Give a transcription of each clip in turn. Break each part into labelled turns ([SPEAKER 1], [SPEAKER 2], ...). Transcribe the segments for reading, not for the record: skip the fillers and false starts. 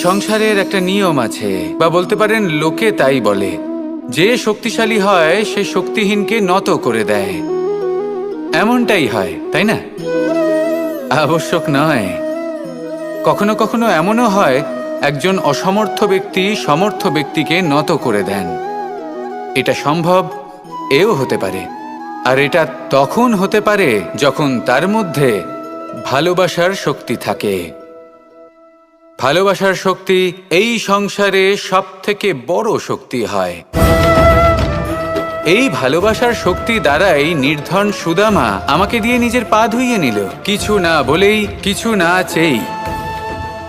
[SPEAKER 1] সংসারের একটা নিয়ম আছে, বা বলতে পারেন লোকে তাই বলে, যে শক্তিশালী হয় সে শক্তিহীনকে নত করে দেয়। এমনটাই হয়, তাই না? আবশ্যক নয়। কখনো কখনো এমনও হয় একজন অসমর্থ ব্যক্তি সমর্থ ব্যক্তিকে নত করে দেন। এটা সম্ভব, এও হতে পারে। আর এটা তখন হতে পারে যখন তার মধ্যে ভালোবাসার শক্তি থাকে। ভালোবাসার শক্তি এই সংসারে সবথেকে বড় শক্তি হয়। এই ভালোবাসার শক্তি দ্বারাই নির্ধন সুদামা আমাকে দিয়ে নিজের পা ধুইয়ে নিল, কিছু না বলেই, কিছু না চেয়েই।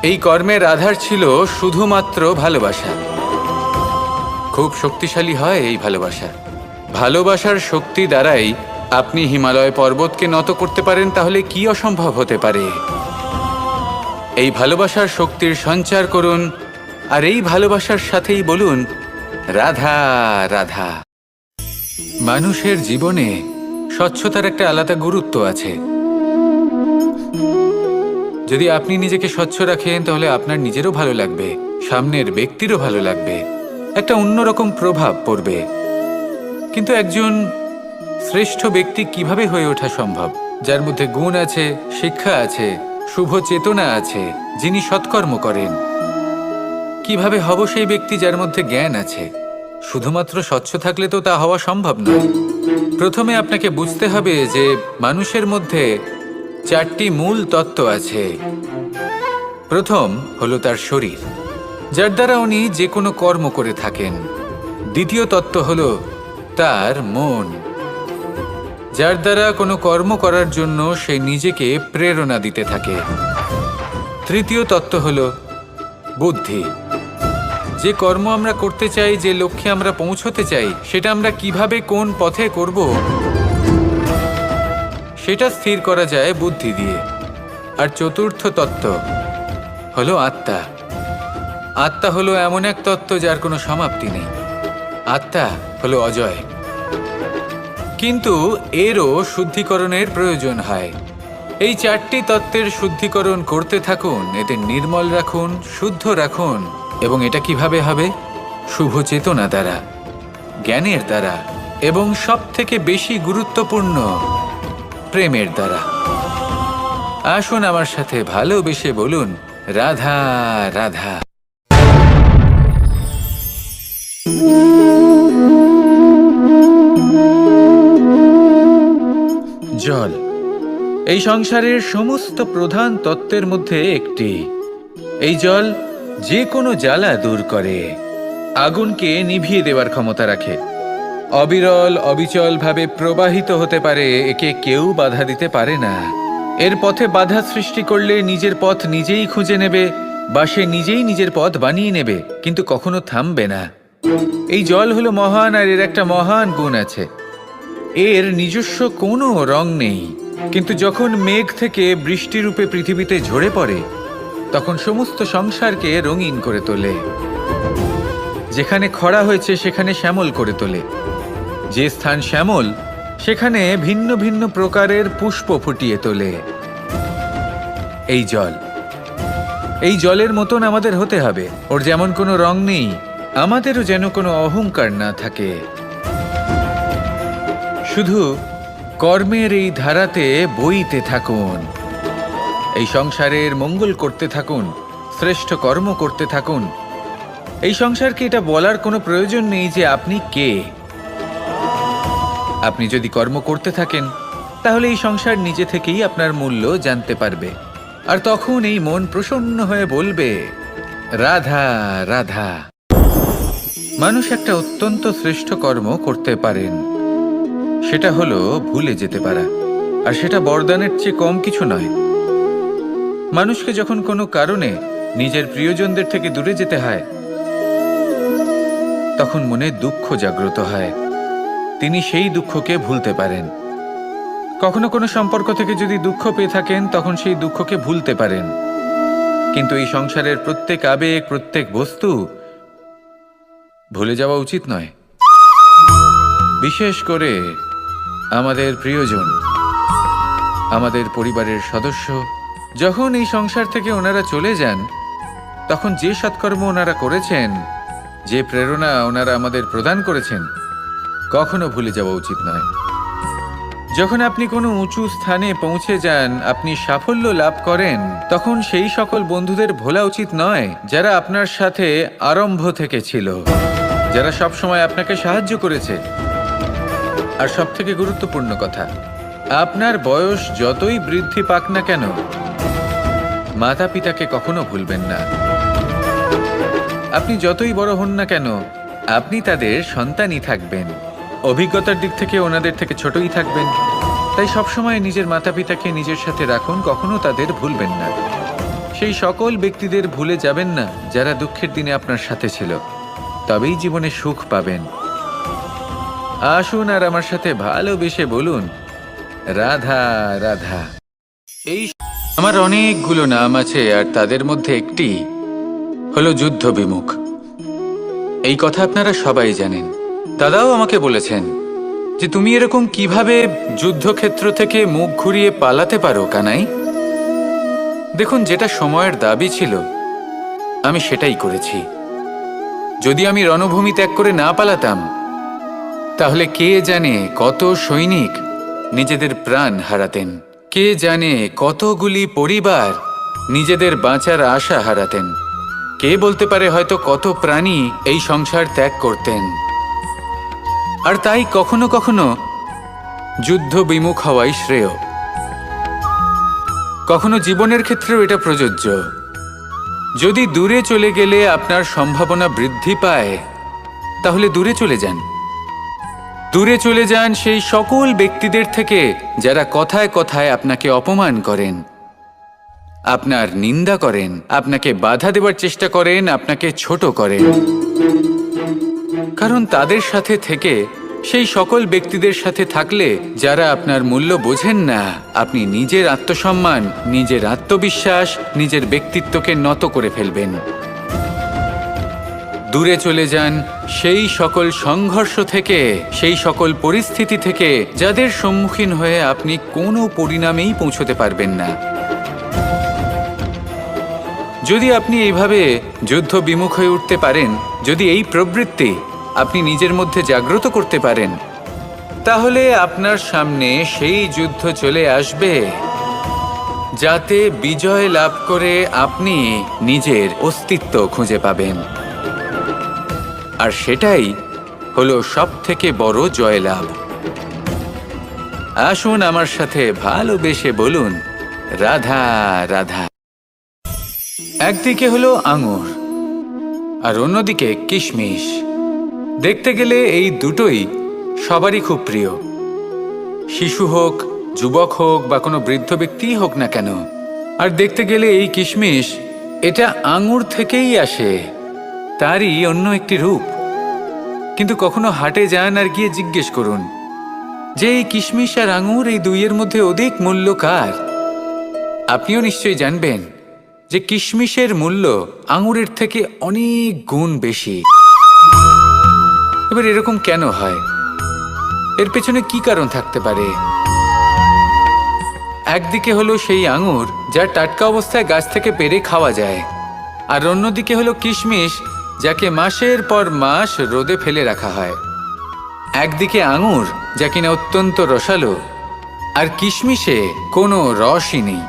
[SPEAKER 1] এই কর্মের আধার ছিল শুধুমাত্র ভালোবাসা। খুব শক্তিশালী হয় এই ভালোবাসা। ভালোবাসার শক্তি দ্বারাই আপনি হিমালয় পর্বতকে নত করতে পারেন, তাহলে কি অসম্ভব হতে পারে? এই ভালোবাসার শক্তির সঞ্চার করুন, আর এই ভালোবাসার সাথেই বলুন, রাধা রাধা। মানুষের জীবনে স্বচ্ছতার একটা আলাদা গুরুত্ব আছে। যদি আপনি নিজেকে স্বচ্ছ রাখেন তাহলে আপনার নিজেরও ভালো লাগবে, সামনের ব্যক্তিরও ভালো লাগবে, একটা অন্যরকম প্রভাব পড়বে। কিন্তু একজন শ্রেষ্ঠ ব্যক্তি কিভাবে হয়ে ওঠা সম্ভব? যার মধ্যে গুণ আছে, শিক্ষা আছে, শুভ চেতনা আছে, যিনি সৎকর্ম করেন। কিভাবে হব সেই ব্যক্তি যার মধ্যে জ্ঞান আছে? শুধুমাত্র স্বচ্ছ থাকলে তো তা হওয়া সম্ভব নয়। প্রথমে আপনাকে বুঝতে হবে যে মানুষের মধ্যে 4টি মূল তত্ত্ব আছে। প্রথম হলো তার শরীর, যার দ্বারা উনি যে কোনো কর্ম করে থাকেন। দ্বিতীয় তত্ত্ব হলো তার মন, যার দ্বারা কোনো কর্ম করার জন্য সে নিজেকে প্রেরণা দিতে থাকে। তৃতীয় তত্ত্ব হলো বুদ্ধি, যে কর্ম আমরা করতে চাই, যে লক্ষ্যে আমরা পৌঁছতে চাই, সেটা আমরা কিভাবে কোন পথে করব সেটা স্থির করা যায় বুদ্ধি দিয়ে। আর চতুর্থ তত্ত্ব হলো আত্মা। আত্মা হলো এমন এক তত্ত্ব যার কোনো সমাপ্তি নেই। আত্মা হলো অজয়। কিন্তু এরও শুদ্ধিকরণের প্রয়োজন হয়। এই 4টি তত্ত্বের শুদ্ধিকরণ করতে থাকুন, এদের নির্মল রাখুন, শুদ্ধ রাখুন। এবং এটা কিভাবে হবে? শুভ চেতনা দ্বারা, জ্ঞানের দ্বারা, এবং সবথেকে বেশি গুরুত্বপূর্ণ প্রেমের দ্বারা। আসুন আমার সাথে ভালোবেসে বলুন, রাধা রাধা। জল এই সংসারের সমস্ত প্রধান তত্ত্বের মধ্যে একটি। এই জল যে কোনো জ্বালা দূর করে, আগুনকে নিভিয়ে দেওয়ার ক্ষমতা রাখে, অবিরল অবিচলভাবে প্রবাহিত হতে পারে, একে কেউ বাধা দিতে পারে না। এর পথে বাধা সৃষ্টি করলে নিজের পথ নিজেই খুঁজে নেবে, বা সে নিজেই নিজের পথ বানিয়ে নেবে, কিন্তু কখনো থামবে না। এই জল হলো মহান, আর এর একটা মহান গুণ আছে, এর নিজস্ব কোনো রং নেই। কিন্তু যখন মেঘ থেকে বৃষ্টিরূপে পৃথিবীতে ঝরে পড়ে, তখন সমস্ত সংসারকে রঙিন করে তোলে। যেখানে খরা হয়েছে সেখানে শ্যামল করে তোলে, যে স্থান শ্যামল সেখানে ভিন্ন ভিন্ন প্রকারের পুষ্প ফুটিয়ে তোলে। এই জল, এই জলের মতন আমাদের হতে হবে। ওর যেমন কোনো রং নেই, আমাদেরও যেন কোনো অহংকার না থাকে। শুধু কর্মের এই ধারাতে বইতে থাকুন, এই সংসারের মঙ্গল করতে থাকুন, শ্রেষ্ঠ কর্ম করতে থাকুন। এই সংসারকে এটা বলার কোনো প্রয়োজন নেই যে আপনি কে। আপনি যদি কর্ম করতে থাকেন তাহলে এই সংসার নিজে থেকেই আপনার মূল্য জানতে পারবে, আর তখন এই মন প্রসন্ন হয়ে বলবে, রাধা রাধা। মানুষ একটা অত্যন্ত শ্রেষ্ঠ কর্ম করতে পারেন, সেটা হলো ভুলে যেতে পারা। আর সেটা বরদানের চেয়ে কম কিছু নয়। মানুষকে যখন কোনো কারণে নিজের প্রিয়জনদের থেকে দূরে যেতে হয়, তখন মনে দুঃখ জাগ্রত হয়, তিনি সেই দুঃখকে ভুলতে পারেন। কখনো কোনো সম্পর্ক থেকে যদি দুঃখ পেয়ে থাকেন, তখন সেই দুঃখকে ভুলতে পারেন। কিন্তু এই সংসারের প্রত্যেক আবেগ, প্রত্যেক বস্তু ভুলে যাওয়া উচিত নয়। বিশেষ করে আমাদের প্রিয়জন, আমাদের পরিবারের সদস্য, যখন এই সংসার থেকে ওনারা চলে যান, তখন যে সৎকর্ম ওনারা করেছেন, যে প্রেরণা ওনারা আমাদের প্রদান করেছেন, কখনো ভুলে যাওয়া উচিত নয়। যখন আপনি কোনো উঁচু স্থানে পৌঁছে যান, আপনি সাফল্য লাভ করেন, তখন সেই সকল বন্ধুদের ভোলা উচিত নয় যারা আপনার সাথে আরম্ভ থেকে ছিল, যারা সবসময় আপনাকে সাহায্য করেছে। আর সবথেকে গুরুত্বপূর্ণ কথা, আপনার বয়স যতই বৃদ্ধি পাক না কেন, মাতা পিতাকে কখনো ভুলবেন না। আপনি যতই বড় হন না কেন, আপনি তাদের সন্তানই থাকবেন। অভিজ্ঞতার দিক থেকে ওনাদের থেকে ছোটই থাকবেন। তাই সবসময় নিজের মাতা পিতাকে নিজের সাথে রাখুন, কখনো তাদের ভুলবেন না। সেই সকল ব্যক্তিদের ভুলে যাবেন না যারা দুঃখের দিনে আপনার সাথে ছিল, তবেই জীবনে সুখ পাবেন। আসুন আর আমার সাথে ভালোবেসে বলুন, রাধা রাধা। এই আমার অনেকগুলো নাম আছে, আর তাদের মধ্যে একটি হলো যুদ্ধ বিমুখ। এই কথা আপনারা সবাই জানেন। দাদাও আমাকে বলেছেন যে তুমি এরকম কিভাবে যুদ্ধক্ষেত্র থেকে মুখ ঘুরিয়ে পালাতে পারো কানাই। দেখুন, যেটা সময়ের দাবি ছিল আমি সেটাই করেছি। যদি আমি রণভূমি ত্যাগ করে না পালাতাম, তাহলে কে জানে কত সৈনিক নিজেদের প্রাণ হারাতেন, কে জানে কতগুলি পরিবার নিজেদের বাঁচার আশা হারাতেন, কে বলতে পারে হয়তো কত প্রাণী এই সংসার ত্যাগ করতেন। আর তাই কখনো কখনো যুদ্ধ বিমুখ হওয়াই শ্রেয়। কখনো জীবনের ক্ষেত্রেও এটা প্রযোজ্য। যদি দূরে চলে গেলে আপনার সম্ভাবনা বৃদ্ধি পায়, তাহলে দূরে চলে যান। দূরে চলে যান সেই সকল ব্যক্তিদের থেকে যারা কথায় কথায় আপনাকে অপমান করেন, আপনার নিন্দা করেন, আপনাকে বাধা দেওয়ার চেষ্টা করেন, আপনাকে ছোট করেন। কারণ তাদের সাথে থেকে, সেই সকল ব্যক্তিদের সাথে থাকলে যারা আপনার মূল্য বোঝেন না, আপনি নিজের আত্মসম্মান, নিজের আত্মবিশ্বাস, নিজের ব্যক্তিত্বকে নত করে ফেলবেন। দূরে চলে যান সেই সকল সংঘর্ষ থেকে, সেই সকল পরিস্থিতি থেকে যাদের সম্মুখীন হয়ে আপনি কোনো পরিণামেই পৌঁছতে পারবেন না। যদি আপনি এইভাবে যুদ্ধ বিমুখ হয়ে উঠতে পারেন, যদি এই প্রবৃত্তি আপনি নিজের মধ্যে জাগ্রত করতে পারেন, তাহলে আপনার সামনে সেই যুদ্ধ চলে আসবে যাতে বিজয় লাভ করে আপনি নিজের অস্তিত্ব খুঁজে পাবেন। আর সেটাই হলো সবথেকে বড় জয়লাভ। আসুন আমার সাথে ভালোবেসে বলুন, রাধা রাধা। একদিকে হলো আঙুর আর অন্যদিকে কিশমিশ। দেখতে গেলে এই দুটোই সবারই খুব প্রিয়। শিশু হোক, যুবক হোক বা কোনো বৃদ্ধ ব্যক্তিই হোক না কেন। আর দেখতে গেলে এই কিশমিশ, এটা আঙুর থেকেই আসে, তারই অন্য একটি রূপ। কিন্তু কখনো হাটে যান আর গিয়ে জিজ্ঞেস করুন যে এই কিশমিশ আর আঙুর, এই দুইয়ের মধ্যে অধিক মূল্য কার? আপনিও নিশ্চয়ই জানবেন যে কিশমিশের মূল্য আঙুরের থেকে অনেক গুণ বেশি। এবার এরকম কেন হয়? এর পেছনে কি কারণ থাকতে পারে? একদিকে হলো সেই আঙুর যা টাটকা অবস্থায় গাছ থেকে পেড়ে খাওয়া যায়, আর অন্যদিকে হলো কিশমিশ যাকে মাসের পর মাস রোদে ফেলে রাখা হয়। একদিকে আঙুর যা কিনা অত্যন্ত রসালো, আর কিশমিশে কোনো রসই নেই।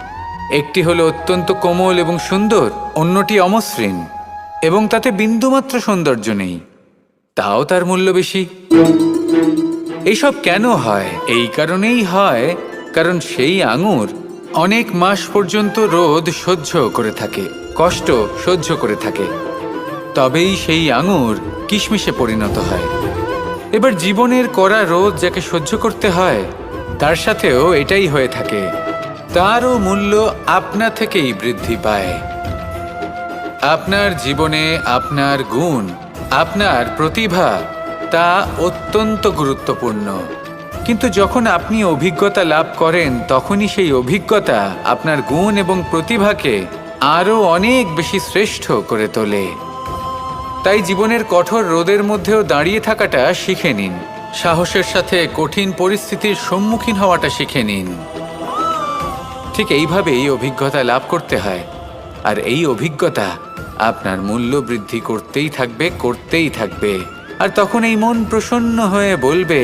[SPEAKER 1] একটি হলো অত্যন্ত কোমল এবং সুন্দর, অন্যটি অমসৃণ এবং তাতে বিন্দুমাত্র সৌন্দর্য নেই, তাও তার মূল্য বেশি। এইসব কেন হয়? এই কারণেই হয় কারণ সেই আঙুর অনেক মাস পর্যন্ত রোদ সহ্য করে থাকে, কষ্ট সহ্য করে থাকে, তবেই সেই আঙুর কিশমিশে পরিণত হয়। এবার জীবনের কড়া রোদ যাকে সহ্য করতে হয়, তার সাথেও এটাই হয়ে থাকে। তারও মূল্য আপনা থেকেই বৃদ্ধি পায়। আপনার জীবনে আপনার গুণ, আপনার প্রতিভা, তা অত্যন্ত গুরুত্বপূর্ণ। কিন্তু যখন আপনি অভিজ্ঞতা লাভ করেন, তখনই সেই অভিজ্ঞতা আপনার গুণ এবং প্রতিভাকে আরও অনেক বেশি শ্রেষ্ঠ করে তোলে। তাই জীবনের কঠোর রোদের মধ্যেও দাঁড়িয়ে থাকাটা শিখে নিন। সাহসের সাথে কঠিন পরিস্থিতির সম্মুখীন হওয়াটা শিখে নিন। ঠিক এইভাবেই অভিজ্ঞতা লাভ করতে হয়। আর এই অভিজ্ঞতা আপনার মূল্য বৃদ্ধি করতেই থাকবে, করতেই থাকবে। আর তখন এই মন প্রসন্ন হয়ে বলবে,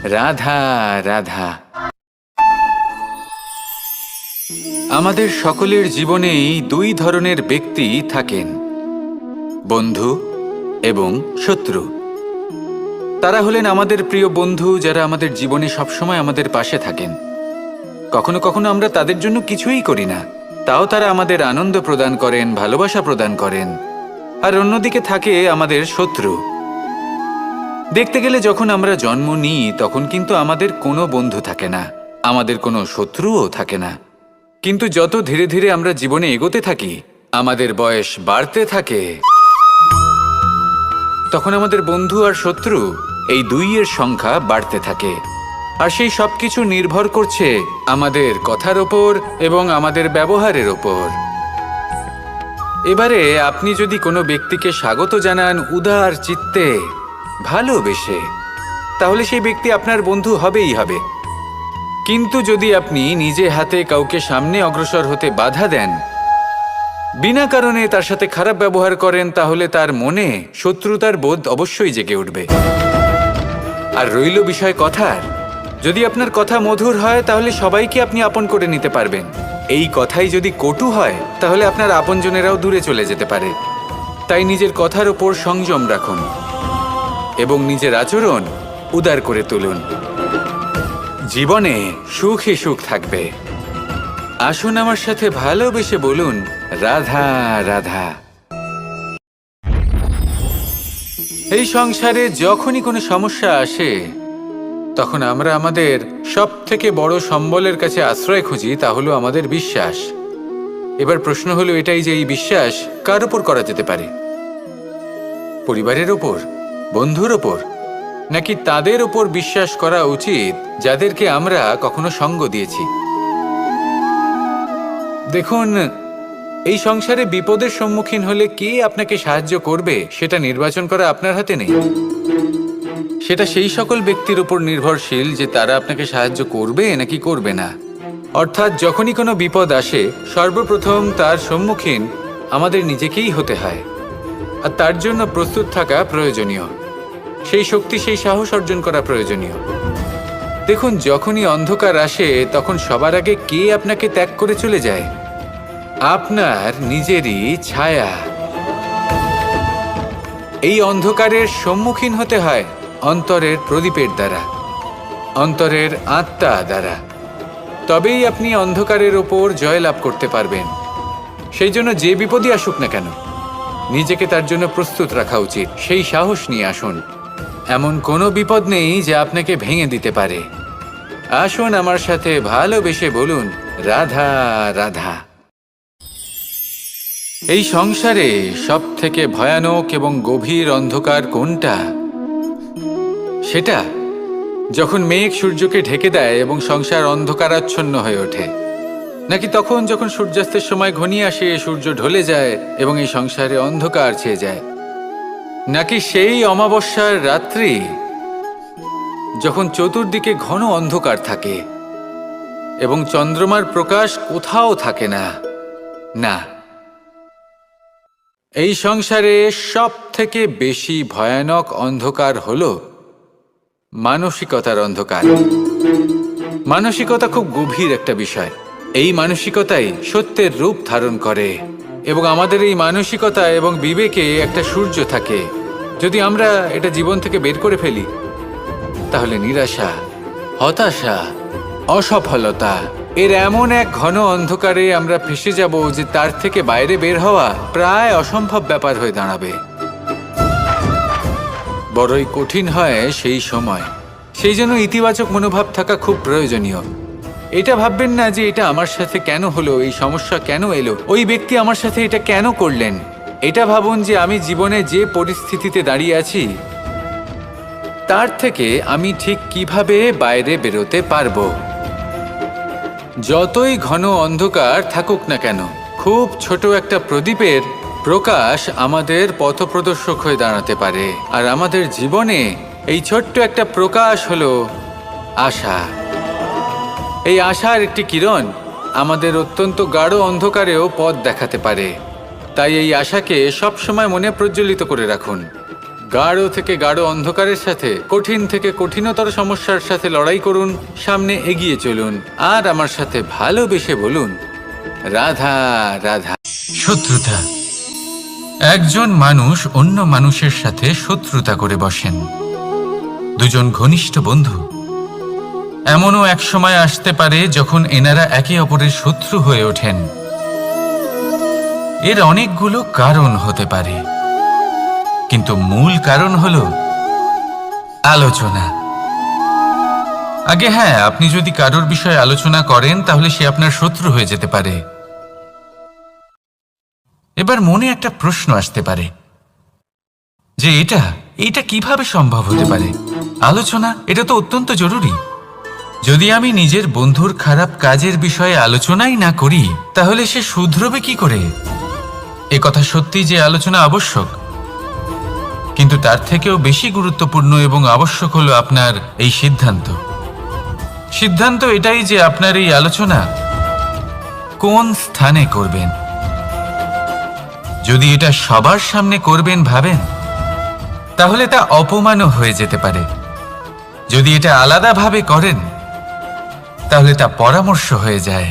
[SPEAKER 1] রাধা রাধা। আমাদের সকলের জীবনেই দুই ধরনের ব্যক্তি থাকেন, বন্ধু এবং শত্রু। তারা হলেন আমাদের প্রিয় বন্ধু, যারা আমাদের জীবনে সবসময় আমাদের পাশে থাকেন। কখনো কখনো আমরা তাদের জন্য কিছুই করি না, তাও তারা আমাদের আনন্দ প্রদান করেন, ভালোবাসা প্রদান করেন। আর অন্যদিকে থাকে আমাদের শত্রু। দেখতে গেলে যখন আমরা জন্ম নিই তখন কিন্তু আমাদের কোনো বন্ধু থাকে না, আমাদের কোনো শত্রুও থাকে না। কিন্তু যত ধীরে ধীরে আমরা জীবনে এগোতে থাকি, আমাদের বয়স বাড়তে থাকে, তখন আমাদের বন্ধু আর শত্রু এই দুইয়ের সংখ্যা বাড়তে থাকে। আর সেই সবকিছু নির্ভর করছে আমাদের কথার ওপর এবং আমাদের ব্যবহারের ওপর। এবারে আপনি যদি কোনো ব্যক্তিকে স্বাগত জানান উদার চিত্তে, ভালোবেসে, তাহলে সেই ব্যক্তি আপনার বন্ধু হবেই হবে। কিন্তু যদি আপনি নিজে হাতে কাউকে সামনে অগ্রসর হতে বাধা দেন, বিনা কারণে তার সাথে খারাপ ব্যবহার করেন, তাহলে তার মনে শত্রুতার বোধ অবশ্যই জেগে উঠবে। আর রইল বিষয় কথার, যদি আপনার কথা মধুর হয় তাহলে সবাইকে আপনি আপন করে নিতে পারবেন। এই কথাই যদি কটু হয় তাহলে আপনার আপনজনেরাও দূরে চলে যেতে পারে। তাই নিজের কথার ওপর সংযম রাখুন এবং নিজের আচরণ উদার করে তুলুন। জীবনে সুখে সুখ থাকবে। আসুন আমার সাথে ভালোবেসে বলুন, রাধা রাধা। এই সংসারে যখনই কোনো সমস্যা আসে তখন আমরা আমাদের সব থেকে বড় সম্বলের কাছে আশ্রয় খুঁজি, তা হলো আমাদের বিশ্বাস। এবার প্রশ্ন হলো এটাই যে এই বিশ্বাস কার ওপর করা যেতে পারে? পরিবারের ওপর, বন্ধুর ওপর, নাকি তাদের ওপর বিশ্বাস করা উচিত যাদেরকে আমরা কখনো সঙ্গ দিয়েছি? দেখুন, এই সংসারে বিপদের সম্মুখীন হলে কে আপনাকে সাহায্য করবে সেটা নির্বাচন করা আপনার হাতে নেই। সেটা সেই সকল ব্যক্তির উপর নির্ভরশীল যে তারা আপনাকে সাহায্য করবে নাকি করবে না। অর্থাৎ যখনই কোনো বিপদ আসে সর্বপ্রথম তার সম্মুখীন আমাদের নিজেকেই হতে হয়। আর তার জন্য প্রস্তুত থাকা প্রয়োজনীয়, সেই শক্তি, সেই সাহস অর্জন করা প্রয়োজনীয়। দেখুন, যখনই অন্ধকার আসে তখন সবার আগে কে আপনাকে ত্যাগ করে চলে যায়? আপনার নিজেরই ছায়া। এই অন্ধকারের সম্মুখীন হতে হয় অন্তরের প্রদীপের দ্বারা, অন্তরের আত্মা দ্বারা। তবেই আপনি অন্ধকারের ওপর জয়লাভ করতে পারবেন। সেই জন্য যে বিপদই আসুক না কেন, নিজেকে তার জন্য প্রস্তুত রাখা উচিত। সেই সাহস নিয়ে আসুন। এমন কোনো বিপদ নেই যা আপনাকে ভেঙে দিতে পারে। আসুন আমার সাথে ভালোবেসে বলুন, রাধা রাধা। এই সংসারে সব থেকে ভয়ানক এবং গভীর অন্ধকার কোনটা? সেটা যখন মেঘ সূর্যকে ঢেকে দেয় এবং সংসার অন্ধকারাচ্ছন্ন হয়ে ওঠে, নাকি তখন যখন সূর্যাস্তের সময় ঘনিয়ে আসে, সূর্য ঢলে যায় এবং এই সংসারে অন্ধকার ছেয়ে যায়, নাকি সেই অমাবস্যার রাত্রি যখন চতুর্দিকে ঘন অন্ধকার থাকে এবং চন্দ্রমার প্রকাশ কোথাও থাকে না? না, এই সংসারে সব থেকে বেশি ভয়ানক অন্ধকার হলো মানসিকতার অন্ধকার। মানসিকতা খুব গভীর একটা বিষয়। এই মানসিকতাই সত্যের রূপ ধারণ করে এবং আমাদের এই মানসিকতা এবং বিবেকে একটা সূর্য থাকে। যদি আমরা এটা জীবন থেকে বের করে ফেলি তাহলে নিরাশা, হতাশা, অসফলতা এর এমন এক ঘন অন্ধকারে আমরা ফেসে যাব যে তার থেকে বাইরে বের হওয়া প্রায় অসম্ভব ব্যাপার হয়ে দাঁড়াবে। বড়ই কঠিন হয় সেই সময়। সেই জন্য ইতিবাচক মনোভাব থাকা খুব প্রয়োজনীয়। এটা ভাববেন না যে এটা আমার সাথে কেন হলো, এই সমস্যা কেন এলো, ওই ব্যক্তি আমার সাথে এটা কেন করলেন। এটা ভাবুন যে আমি জীবনে যে পরিস্থিতিতে দাঁড়িয়ে আছি তার থেকে আমি ঠিক কিভাবে বাইরে বেরোতে পারবো। যতই ঘন অন্ধকার থাকুক না কেন, খুব ছোট একটা প্রদীপের প্রকাশ আমাদের পথপ্রদর্শক হয়ে দাঁড়াতে পারে। আর আমাদের জীবনে এই ছোট্ট একটা প্রকাশ হলো আশা। এই আশার একটি কিরণ আমাদের অত্যন্ত গাঢ় অন্ধকারেও পথ দেখাতে পারে। তাই এই আশাকে সবসময় মনে প্রজ্বলিত করে রাখুন। গাঢ় থেকে গাঢ় অন্ধকারের সাথে, কঠিন থেকে কঠিনতর সমস্যার সাথে লড়াই করুন, সামনে এগিয়ে চলুন, আর আমার সাথে ভালোবেসে বলুন, রাধা রাধা। শত্রুতা। একজন মানুষ অন্য মানুষের সাথে শত্রুতা করে বসেন। দুজন ঘনিষ্ঠ বন্ধু, এমনও এক সময় আসতে পারে যখন এনারা একে অপরের শত্রু হয়ে ওঠেন। এর অনেকগুলো কারণ হতে পারে, কিন্তু মূল কারণ হলো আলোচনা। আগে হ্যাঁ, আপনি যদি কারোর বিষয়ে আলোচনা করেন তাহলে সে আপনার শত্রু হয়ে যেতে পারে। এবার মনে একটা প্রশ্ন আসতে পারে যে এটা কিভাবে সম্ভব হতে পারে? আলোচনা, এটা তো অত্যন্ত জরুরি। যদি আমি নিজের বন্ধুর খারাপ কাজের বিষয়ে আলোচনাই না করি তাহলে সে শুধরবে কি করে? এ কথা সত্যি যে আলোচনা আবশ্যক, কিন্তু তার থেকেও বেশি গুরুত্বপূর্ণ এবং আবশ্যক হলো আপনার এই সিদ্ধান্ত এটাই যে আপনার এই আলোচনা কোন স্থানে করবেন। যদি এটা সবার সামনে করবেন ভাবেন, তাহলে তা অপমানও হয়ে যেতে পারে। যদি এটা আলাদাভাবে করেন তাহলে তা পরামর্শ হয়ে যায়।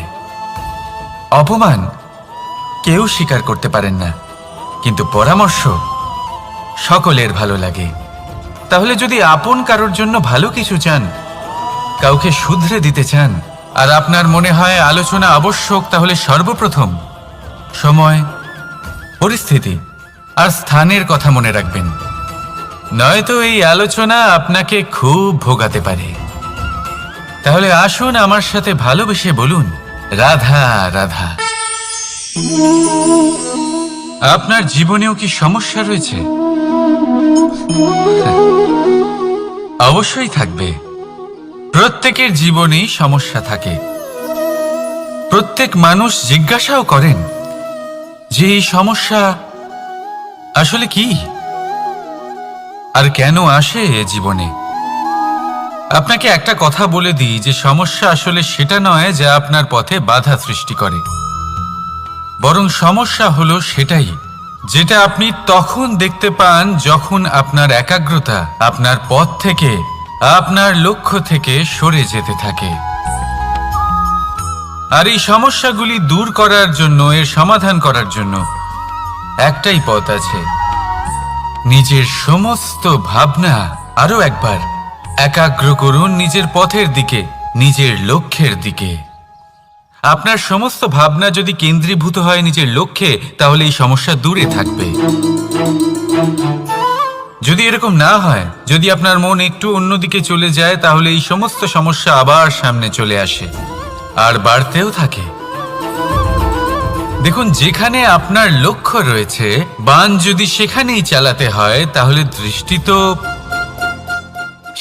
[SPEAKER 1] অপমান কেউ স্বীকার করতে পারেন না, কিন্তু পরামর্শ সকলের ভালো লাগে। তাহলে যদি আপন কারোর জন্য ভালো কিছু চান, কাউকে শুধরে দিতে চান, আর আপনার মনে হয় আলোচনা আবশ্যক, তাহলে সর্বপ্রথম সময়, পরিস্থিতি আর স্থানের কথা মনে রাখবেন। নয়তো এই আলোচনা আপনাকে খুব ভোগাতে পারে। তাহলে আসুন আমার সাথে ভালোবেসে বলুন, রাধা রাধা। আপনার জীবনেও কি সমস্যা রয়েছে? অবশ্যই থাকবে। প্রত্যেকের জীবনেই সমস্যা থাকে। প্রত্যেক মানুষ জিজ্ঞাসাও করেন যে এই সমস্যা আসলে কি আর কেন আসে এ জীবনে। আপনাকে একটা কথা বলে দিই যে সমস্যা আসলে সেটা নয় যা আপনার পথে বাধা সৃষ্টি করে, বরং সমস্যা হলো সেটাই যেটা আপনি তখন দেখতে পান যখন আপনার একাগ্রতা আপনার পথ থেকে, আপনার লক্ষ্য থেকে সরে যেতে থাকে। আর এই সমস্যাগুলি দূর করার জন্য, এর সমাধান করার জন্য একটাই পথ আছে, নিজের সমস্ত ভাবনা আরো একবার একাগ্র করুন নিজের পথের দিকে, নিজের লক্ষ্যের দিকে। আপনার সমস্ত ভাবনা যদি কেন্দ্রীভূত হয় নিজের লক্ষ্যে, তাহলে এই সমস্যা দূরে থাকবে। যদি এরকম না হয়, যদি আপনার মন একটু অন্যদিকে চলে যায়, তাহলে এই সমস্ত সমস্যা আবার সামনে চলে আসে আর বাড়তেও থাকে। দেখুন, যেখানে আপনার লক্ষ্য রয়েছে, বাণ যদি সেখানেই চালাতে হয়, তাহলে দৃষ্টি তো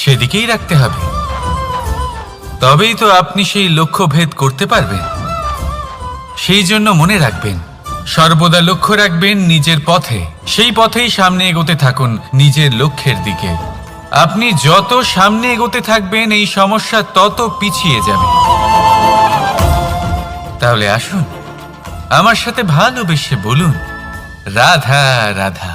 [SPEAKER 1] সেদিকেই রাখতে হবে। তবেই তো আপনি সেই লক্ষ্য ভেদ করতে পারবেন। সেই জন্য মনে রাখবেন, সর্বদা লক্ষ্য রাখবেন নিজের পথে, সেই পথেই সামনে এগোতে থাকুন নিজের লক্ষ্যের দিকে। আপনি যত সামনে এগোতে থাকবেন এই সমস্যা তত পিছিয়ে যাবে। তাহলে আসুন আমার সাথে ভালোবেসে বলুন, রাধা রাধা।